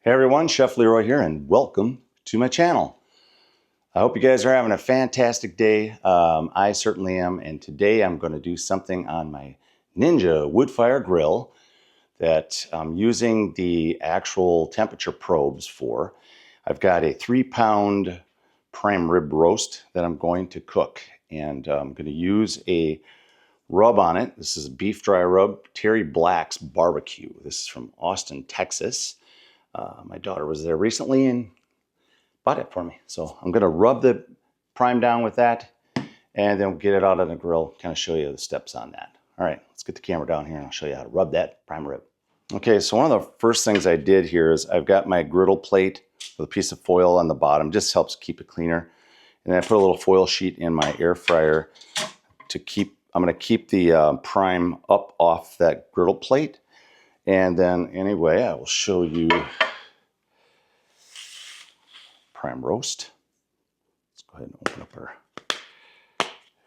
Hey everyone, Chef Leroy here, and welcome to my channel. I hope you guys are having a fantastic day. I certainly am, and today I'm going to do something on my Ninja wood fire grill that I'm using the actual temperature probes for. I've got a 3-pound prime rib roast that I'm going to cook, and I'm going to use a rub on it. This is a beef dry rub, Terry Black's Barbecue. This is from Austin, Texas. My daughter was there recently and bought it for me. So I'm going to rub the prime down with that and then we'll get it out on the grill, kind of show you the steps on that. All right, let's get the camera down here and I'll show you how to rub that prime rib. Okay, so one of the first things I did here is I've got my griddle plate with a piece of foil on the bottom. Just helps keep it cleaner. And then I put a little foil sheet in my air fryer to keep, I'm going to keep the prime up off that griddle plate. And then anyway, I will show you prime roast. Let's go ahead and open up our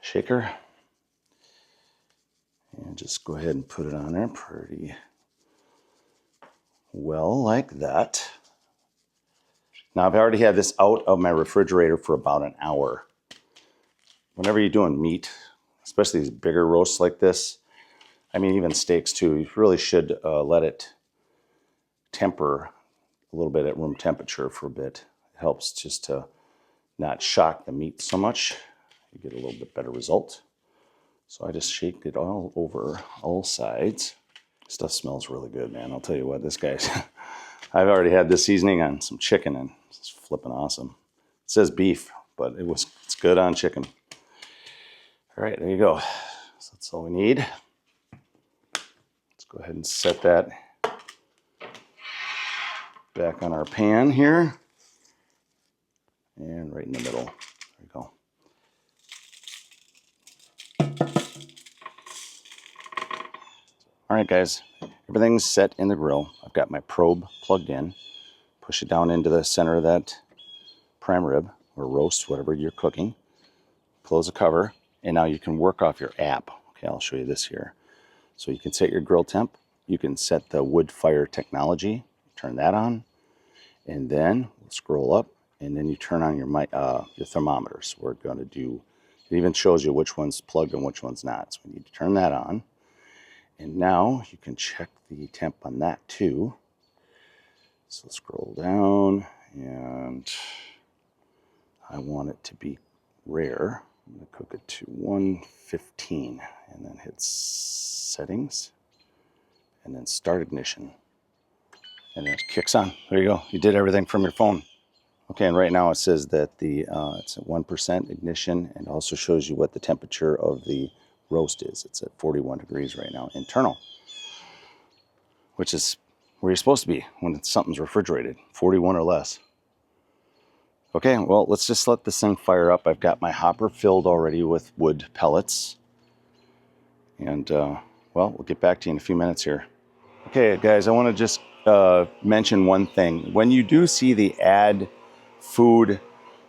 shaker. And just go ahead and put it on there pretty well like that. Now I've already had this out of my refrigerator for about an hour. Whenever you're doing meat, especially these bigger roasts like this, I mean even steaks too, you really should let it temper a little bit at room temperature for a bit. It helps just to not shock the meat so much. You get a little bit better result. So I just shaked it all over all sides. Stuff smells really good, man. I'll tell you what, this guy's I've already had this seasoning on some chicken and it's flipping awesome. It says beef, but it's good on chicken. All right, there you go. So that's all we need. Let's go ahead and set that back on our pan here. And right in the middle. There we go. All right, guys. Everything's set in the grill. I've got my probe plugged in. Push it down into the center of that prime rib or roast, whatever you're cooking. Close the cover, and now you can work off your app. Okay, I'll show you this here. So you can set your grill temp. You can set the wood fire technology. Turn that on, and then we'll scroll up. And then you turn on your thermometer. So we're going to do, it even shows you which one's plugged and which one's not. So we need to turn that on. And now you can check the temp on that too. So scroll down, and I want it to be rare. I'm going to cook it to 115 and then hit settings and then start ignition. And then it kicks on. There you go. You did everything from your phone. Okay, and right now it says that it's at 1% ignition, and also shows you what the temperature of the roast is. It's at 41 degrees right now, internal, which is where you're supposed to be when something's refrigerated, 41 or less. Okay, well, let's just let this thing fire up. I've got my hopper filled already with wood pellets. And, well, we'll get back to you in a few minutes here. Okay, guys, I want to just mention one thing. When you do see the add food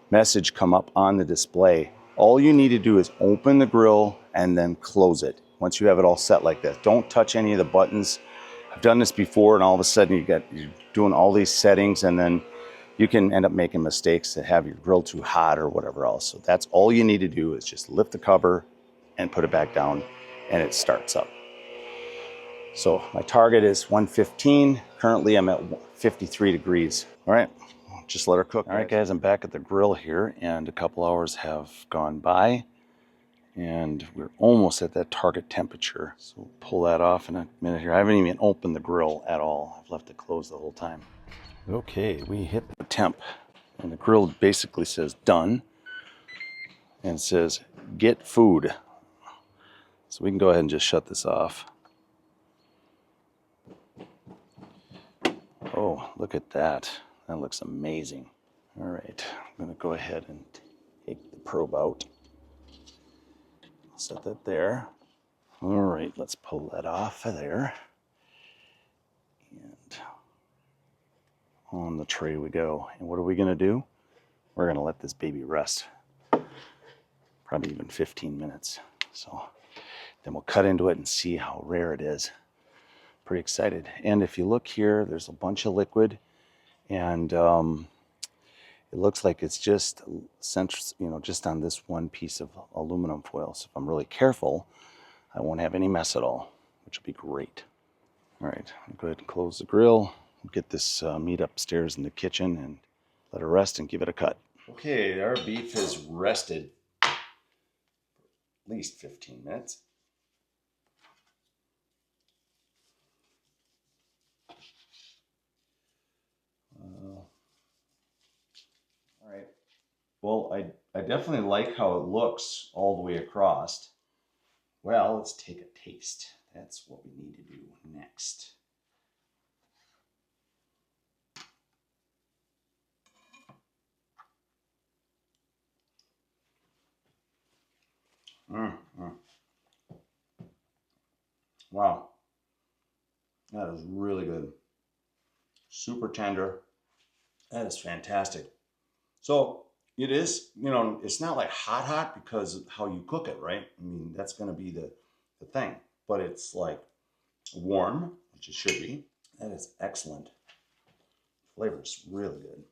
message come up on the display, all you need to do is open the grill and then close it once you have it all set like that. Don't touch any of the buttons. I've done this before, and all of a sudden you're doing all these settings, and then you can end up making mistakes that have your grill too hot or whatever else. So that's all you need to do is just lift the cover and put it back down, and it starts up. So my target is 115. Currently I'm at 53 degrees. All right, just let her cook. All right, guys, I'm back at the grill here, and a couple hours have gone by, and we're almost at that target temperature. So we'll pull that off in a minute here. I haven't even opened the grill at all. I've left it closed the whole time. Okay, we hit the temp, and the grill basically says done, and it says get food. So we can go ahead and just shut this off. Oh, look at that. That looks amazing. All right, I'm gonna go ahead and take the probe out. I'll set that there. All right, let's pull that off of there. And on the tray we go. And what are we gonna do? We're gonna let this baby rest. Probably even 15 minutes. So then we'll cut into it and see how rare it is. Pretty excited. And if you look here, there's a bunch of liquid, And it looks like it's just just on this one piece of aluminum foil. So if I'm really careful, I won't have any mess at all, which will be great. All right, I'll go ahead and close the grill. We'll get this meat upstairs in the kitchen and let it rest and give it a cut. Okay, our beef has rested at least 15 minutes. All right. Well, I definitely like how it looks all the way across. Well, let's take a taste. That's what we need to do next. Wow, that is really good. Super tender. That is fantastic. So it is, it's not like hot because of how you cook it, right? I mean, that's going to be the thing. But it's like warm, which it should be. That is excellent. Flavor is really good.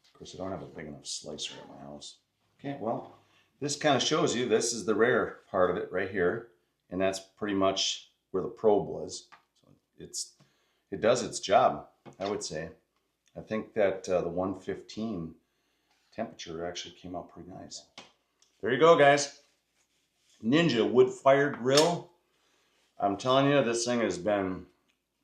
Of course, I don't have a big enough slicer at my house. Okay, well, this kind of shows you this is the rare part of it right here. And that's pretty much where the probe was. So it does its job, I would say. I think that the 115 temperature actually came out pretty nice. There you go, guys. Ninja wood-fired grill. I'm telling you, this thing has been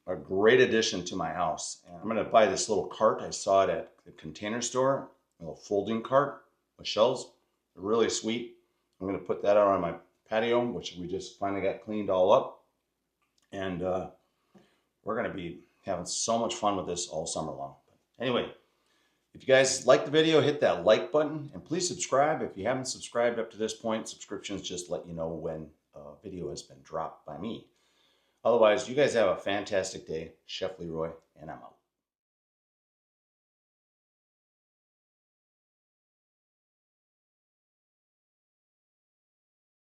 a great addition to my house. And I'm going to buy this little cart. I saw it at the Container Store, a little folding cart with shelves. They're really sweet. I'm going to put that out on my patio, which we just finally got cleaned all up. And we're going to be having so much fun with this all summer long. But anyway, if you guys like the video, hit that like button. And please subscribe. If you haven't subscribed up to this point, subscriptions just let you know when a video has been dropped by me. Otherwise, you guys have a fantastic day. Chef Leroy, and I'm out.